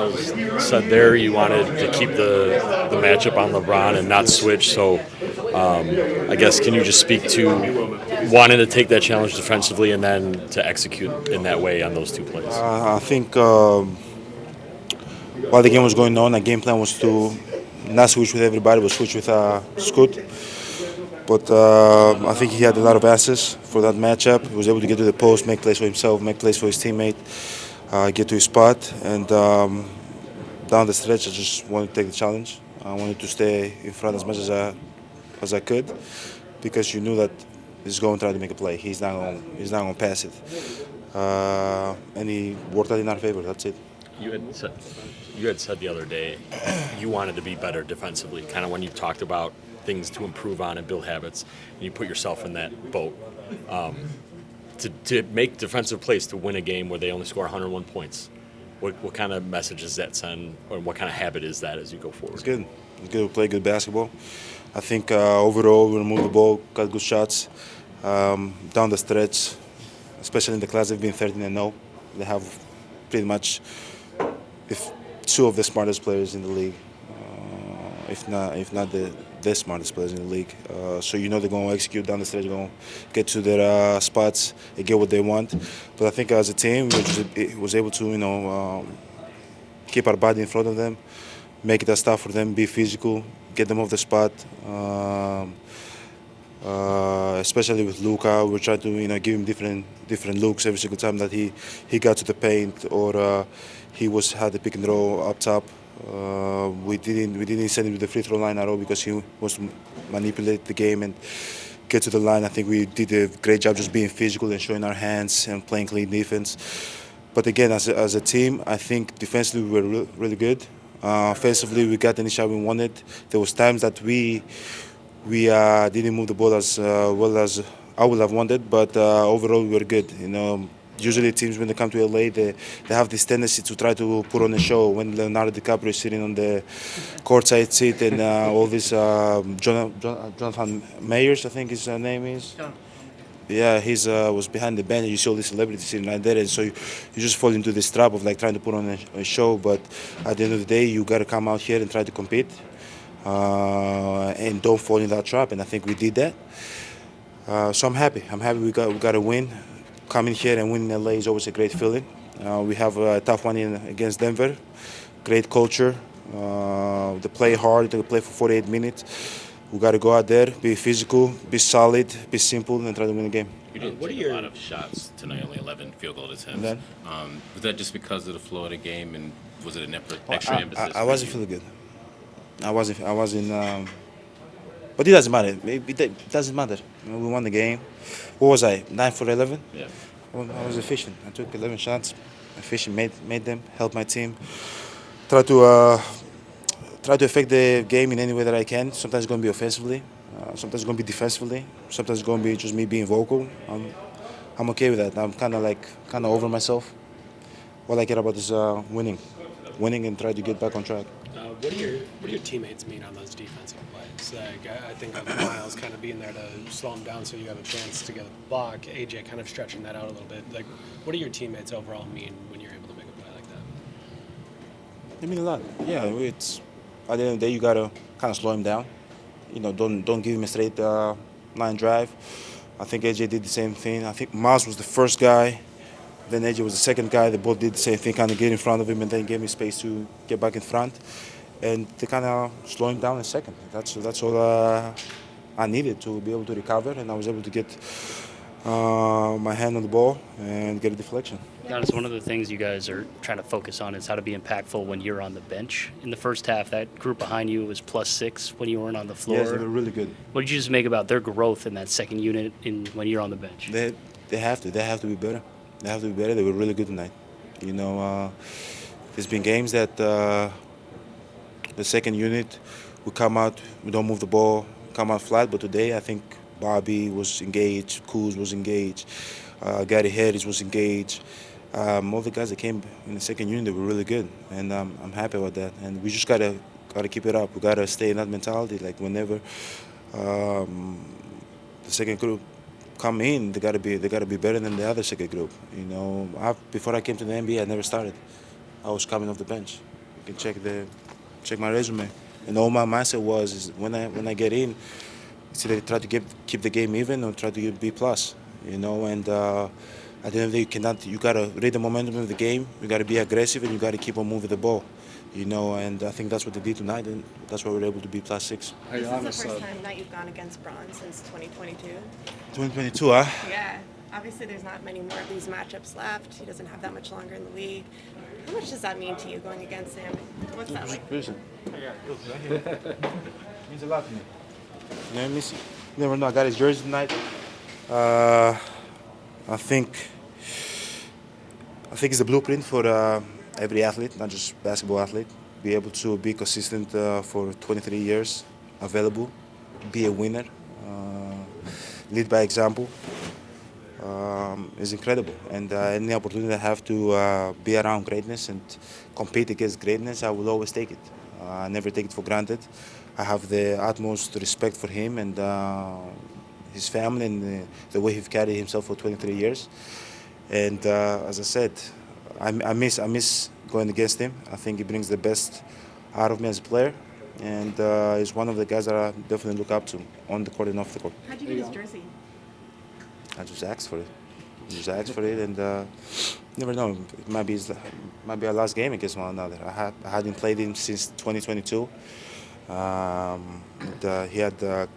Miles said there you wanted to keep the matchup on LeBron and not switch. So I guess can you just speak to wanting to take that challenge defensively and then to execute in that way on those two plays? I think while the game was going on, the game plan was to not switch with everybody, but switch with Scoot. But I think he had a lot of answers for that matchup. He was able to get to the post, make plays for himself, make plays for his teammate, get to his spot. And down the stretch, I just wanted to take the challenge. I wanted to stay in front as much as I could, because you knew that he's going to try to make a play. He's not going to pass it. And he worked out in our favor. That's it. You had said the other day you wanted to be better defensively, kind of when you talked about things to improve on and build habits, and you put yourself in that boat. To make defensive plays to win a game where they only score 101 points, what kind of message does that send, or what kind of habit is that as you go forward? It's good. It's good to play good basketball. I think overall we moved the ball, got good shots down the stretch, especially in the class. They've been 13-0. They have pretty much two of the smartest players in the league, if not the smartest players in the league. So you know they're going to execute down the stretch, they're going to get to their spots and get what they want. But I think as a team, we was able to keep our body in front of them, make it a tough for them, be physical, get them off the spot. Especially with Luka, we're trying to give him different looks every single time that he got to the paint, or he had the pick and roll up top. We didn't send him to the free throw line at all because he wants to manipulate the game and get to the line. I think we did a great job just being physical and showing our hands and playing clean defense. But again, as a team, I think defensively we were really good. Offensively, we got any shot we wanted. There was times that we didn't move the ball as well as I would have wanted, but overall we were good. Usually teams when they come to LA, they have this tendency to try to put on a show. When Leonardo DiCaprio is sitting on the courtside seat and all this Jonathan Mayers, I think his name is. Yeah, he was behind the bench, and you see all these celebrities sitting right there, and so you just fall into this trap of trying to put on a show. But at the end of the day, you got to come out here and try to compete. And don't fall in that trap, and I think we did that. So I'm happy. We got a win. Coming here and winning in LA is always a great feeling. We have a tough one against Denver. Great culture. They play hard. They play for 48 minutes. We got to go out there, be physical, be solid, be simple, and try to win the game. You didn't take a lot of shots tonight, only 11 field goal attempts. Was that just because of the flow of the game, and was it an extra emphasis? I wasn't feeling good. I wasn't. But it doesn't matter. It doesn't matter. We won the game. What was I? 9 for 11. Yeah. I was efficient. I took 11 shots. Efficient, made them. Helped my team. Try to affect the game in any way that I can. Sometimes it's going to be offensively. Sometimes it's going to be defensively. Sometimes it's going to be just me being vocal. I'm okay with that. I'm kind of over myself. All I care about is winning and try to get back on track. What do your teammates mean on those defensive plays? I think of Miles kind of being there to slow him down so you have a chance to get a block. AJ kind of stretching that out a little bit. What do your teammates overall mean when you're able to make a play like that? They mean a lot. Yeah, it's at the end of the day you gotta kind of slow him down. Don't give him a straight line drive. I think AJ did the same thing. I think Miles was the first guy. Then AJ was the second guy. They both did the same thing, kind of get in front of him and then give me space to get back in front. And they kind of slow him down in a second. That's all I needed to be able to recover, and I was able to get my hand on the ball and get a deflection. Giannis, one of the things you guys are trying to focus on is how to be impactful when you're on the bench. In the first half, that group behind you was +6 when you weren't on the floor. Yes, they were really good. What did you just make about their growth in that second unit when you're on the bench? They have to be better. They have to be better. They were really good tonight. There's been games that the second unit we come out, we don't move the ball, come out flat. But today, I think Bobby was engaged, Kuz was engaged, Gary Harris was engaged. All the guys that came in the second unit, they were really good, and I'm happy about that. And we just gotta keep it up. We gotta stay in that mentality. Like whenever the second group come in, they gotta be better than the other second group. Before I came to the NBA, I never started. I was coming off the bench. can check my resume. And all my mindset was is when I get in, it's either try to keep the game even or try to get B plus. You know, and at the end of the day, you gotta read the momentum of the game. You gotta be aggressive and you gotta keep on moving the ball. You know, and I think that's what they did tonight, and that's why we were able to be +6. This is the first time that you've gone against Braun since 2022. 2022, huh? Yeah. Obviously, there's not many more of these matchups left. He doesn't have that much longer in the league. How much does that mean to you going against him? What's that like? Means a lot to me. You know, you never know. I got his jersey tonight. I think it's a blueprint for every athlete, not just basketball athlete. Be able to be consistent for 23 years, available, be a winner, lead by example. Is incredible, and any opportunity I have to be around greatness and compete against greatness, I will always take it. I never take it for granted. I have the utmost respect for him and his family and the way he's carried himself for 23 years. And as I said, I miss going against him. I think he brings the best out of me as a player, and he's one of the guys that I definitely look up to on the court and off the court. How'd you get his jersey? I just asked for it. And never know. It might be our last game against one another. I hadn't played him since 2022. He had, I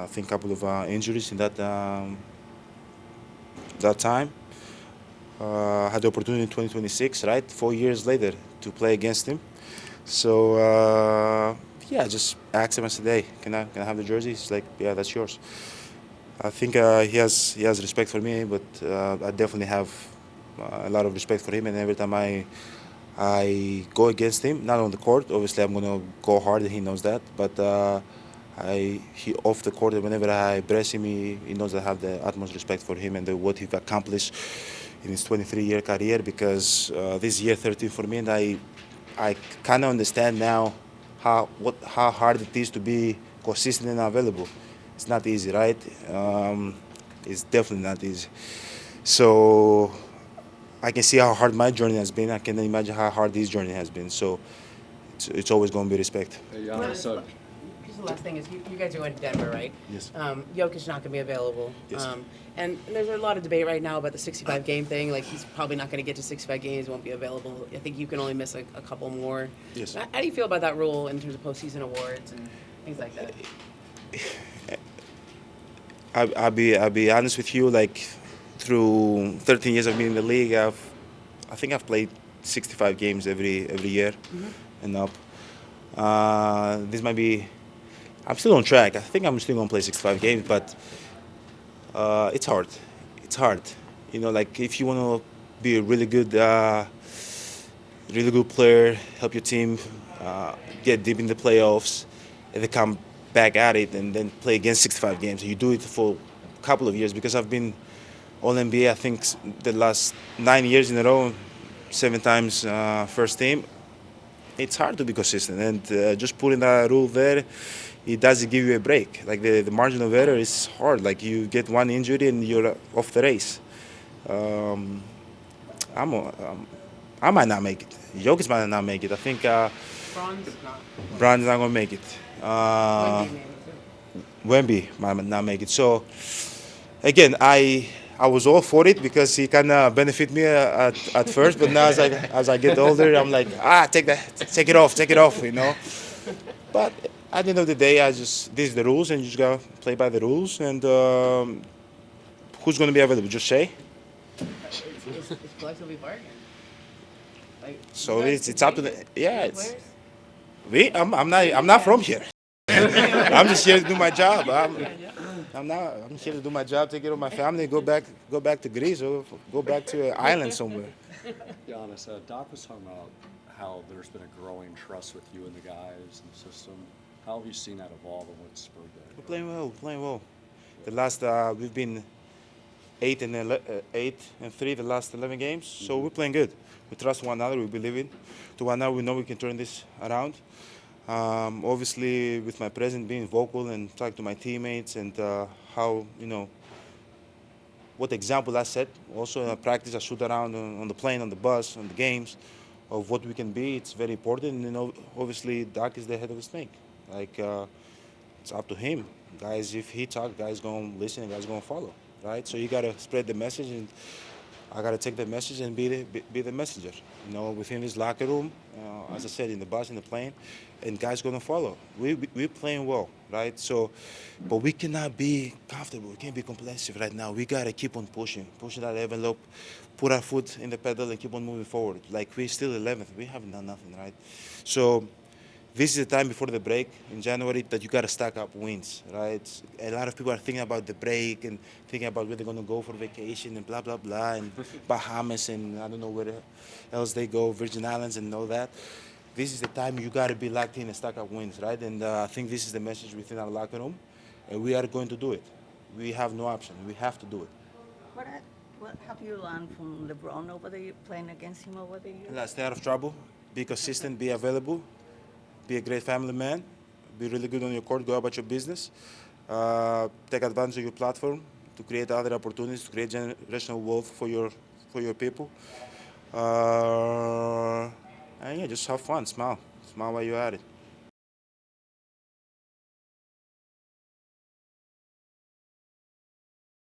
think, a couple of injuries in that time. Had the opportunity in 2026, right? 4 years later to play against him. So yeah, just asked him. I said, "Hey, can I have the jersey?" He's like, "Yeah, that's yours." I think he has respect for me, but I definitely have a lot of respect for him. And every time I go against him, not on the court, obviously I'm gonna go hard, and he knows that. But he off the court, whenever I press him, he knows I have the utmost respect for him and what he's accomplished in his 23-year career. Because this year 13 for me, and I kind of understand now how hard it is to be consistent and available. It's not easy, right? It's definitely not easy. So I can see how hard my journey has been. I can imagine how hard his journey has been. So it's always going to be respect. Hey, Giannis, Just the last thing is, you guys are going to Denver, right? Yes. Jokic's not going to be available. Yes. And there's a lot of debate right now about the 65-game thing. Like, he's probably not going to get to 65 games, won't be available. I think you can only miss a couple more. Yes. How do you feel about that rule in terms of postseason awards and things like that? I'll be honest with you. Like, through 13 years of being in the league, I think I've played 65 games every year and up. This might be. I'm still on track. I think I'm still gonna play 65 games, but it's hard. It's hard. You know, like if you want to be a really good player, help your team get deep in the playoffs, and then come back at it and then play against 65 games. You do it for a couple of years, because I've been All-NBA, I think, the last 9 years in a row, 7 times first team. It's hard to be consistent, and just putting that rule there, it doesn't give you a break. Like the margin of error is hard. Like you get one injury and you're off the race. I might not make it. Jokic might not make it. I think Braun's not gonna make it. Wemby might not make it. So again, I was all for it because he kind of benefit me at first, but now as I get older, I'm like, take it off, you know. But at the end of the day, this is the rules, and you just gotta play by the rules. And who's gonna be available? Just Shea. It's collectively bargained. Like, So it's up to the I'm not from here. I'm just here to do my job. I'm here to do my job, take care of my family, go back to Greece or go back to an island somewhere. Giannis, Doc was talking about how there's been a growing trust with you and the guys and the system. How have you seen that evolve and what spurred that? We're playing well. The last we've been 8 and 3 the last 11 games, so we're playing good. We trust one another. We believe in to one another. We know we can turn this around. Obviously, with my presence, being vocal and talking to my teammates, and how, you know, what example I set. Also in practice, I shoot around on the plane, on the bus, on the games. of what we can be. It's very important. You know, obviously, Doc is the head of the snake. Like, it's up to him. Guys, if he talk, guys gonna listen and guys gonna follow, right? So you gotta spread the message, and I gotta take the message and be the messenger. You know, within this locker room, as I said, in the bus, in the plane, and guys gonna follow. We're playing well, right? So, but we cannot be comfortable. We can't be complacent right now. We gotta keep on pushing that envelope, put our foot in the pedal, and keep on moving forward. Like we're still 11th. We haven't done nothing, right? So this is the time before the break in January that you got to stack up wins, right? A lot of people are thinking about the break and thinking about where they're going to go for vacation and blah, blah, blah, and Bahamas and I don't know where else they go, Virgin Islands and all that. This is the time you got to be locked in and stack up wins, right? And I think this is the message within our locker room, and we are going to do it. We have no option. We have to do it. What have you learned from LeBron over the playing against him over the years? Stay out of trouble, be consistent, be available. Be a great family man. Be really good on your court. Go about your business. Take advantage of your platform to create other opportunities, to create generational wealth for your people. And yeah, just have fun. Smile while you're at it.